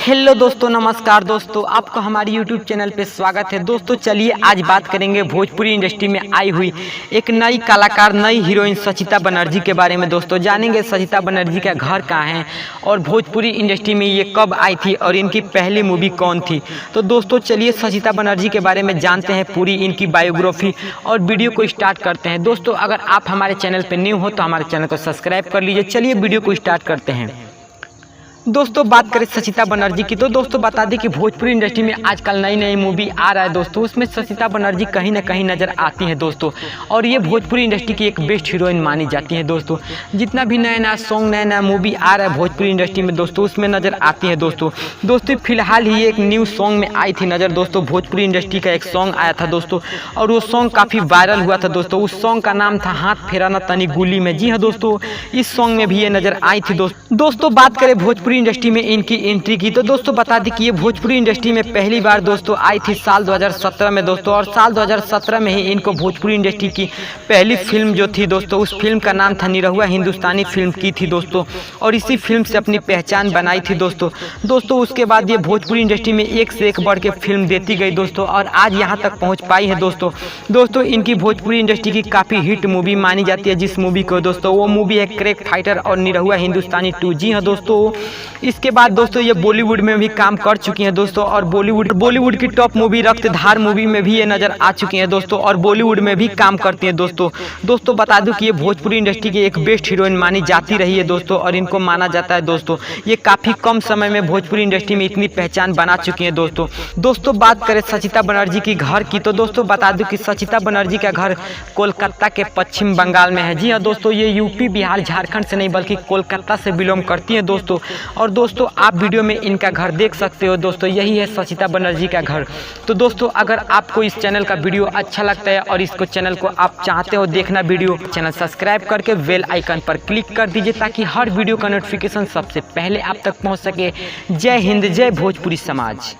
Hello दोस्तों, नमस्कार दोस्तों, आपका हमारी यूट्यूब चैनल पे स्वागत है। दोस्तों चलिए आज बात करेंगे भोजपुरी इंडस्ट्री में आई हुई एक नई कलाकार, नई हीरोइन सचिता बनर्जी के बारे में। दोस्तों जानेंगे सचिता बनर्जी का घर कहाँ है और भोजपुरी इंडस्ट्री में ये कब आई थी और इनकी पहली मूवी कौन थी। तो दोस्तों चलिए सचिता बनर्जी के बारे में जानते हैं, पूरी इनकी बायोग्राफी, और वीडियो को स्टार्ट करते हैं। दोस्तों अगर आप हमारे चैनल पर न्यू हो तो हमारे चैनल को सब्सक्राइब कर लीजिए। चलिए वीडियो को स्टार्ट करते हैं। दोस्तों बात करें सचिता बनर्जी की, तो दोस्तों बता दें कि भोजपुरी इंडस्ट्री में आजकल नई नई मूवी आ रहा है दोस्तों, उसमें सचिता बनर्जी कहीं ना कहीं नज़र आती हैं दोस्तों, और ये भोजपुरी इंडस्ट्री की एक बेस्ट हीरोइन मानी जाती है दोस्तों। जितना भी नया नया सॉन्ग, नया नया मूवी आ रहा है भोजपुरी इंडस्ट्री में दोस्तों, उसमें नज़र आती है दोस्तों फिलहाल ही एक न्यू सॉन्ग में आई थी नज़र दोस्तों। भोजपुरी इंडस्ट्री का एक सॉन्ग आया था दोस्तों, और वो सॉन्ग काफ़ी वायरल हुआ था दोस्तों। उस सॉन्ग का नाम था हाथ फेरा ना तनी गुली में। जी हाँ दोस्तों, इस सॉन्ग में भी ये नज़र आई थी दोस्तों बात करें भोजपुरी इंडस्ट्री में इनकी एंट्री की, तो दोस्तों बता दें कि ये भोजपुरी इंडस्ट्री में पहली बार दोस्तों आई थी साल 2017 में दोस्तों, और साल 2017 में ही इनको भोजपुरी इंडस्ट्री की पहली फिल्म जो थी दोस्तों, उस फिल्म का नाम था निरहुआ हिंदुस्तानी फिल्म की थी दोस्तों, और इसी फिल्म से अपनी पहचान बनाई थी दोस्तों। उसके बाद ये भोजपुरी इंडस्ट्री में एक से एक बढ़ के फिल्म देती गई दोस्तों, और आज यहाँ तक पहुँच पाई है दोस्तों इनकी भोजपुरी इंडस्ट्री की काफ़ी हिट मूवी मानी जाती है जिस मूवी को दोस्तों, वो मूवी है क्रैक फाइटर और निरहुआ हिंदुस्तानी 2। जी हाँ दोस्तों, इसके बाद दोस्तों ये बॉलीवुड में भी काम कर चुकी हैं दोस्तों, और बॉलीवुड की टॉप मूवी रक्तधार मूवी में भी ये नजर आ चुकी हैं दोस्तों, और बॉलीवुड में भी काम करती हैं दोस्तों बता दूं कि ये भोजपुरी इंडस्ट्री की एक बेस्ट हीरोइन मानी जाती रही है दोस्तों, और इनको माना जाता है दोस्तों ये काफ़ी कम समय में भोजपुरी इंडस्ट्री में इतनी पहचान बना चुकी हैं दोस्तों बात करें सचिता बनर्जी की घर की, तो दोस्तों बता दूं कि सचिता बनर्जी का घर कोलकाता के पश्चिम बंगाल में है। जी हाँ दोस्तों, ये यूपी, बिहार, झारखंड से नहीं बल्कि कोलकाता से बिलोंग करती है दोस्तों, और दोस्तों आप वीडियो में इनका घर देख सकते हो दोस्तों, यही है सचिता बनर्जी का घर। तो दोस्तों अगर आपको इस चैनल का वीडियो अच्छा लगता है और इसको चैनल को आप चाहते हो देखना वीडियो, चैनल सब्सक्राइब करके बेल आइकन पर क्लिक कर दीजिए ताकि हर वीडियो का नोटिफिकेशन सबसे पहले आप तक पहुंच सके। जय हिंद, जय भोजपुरी समाज।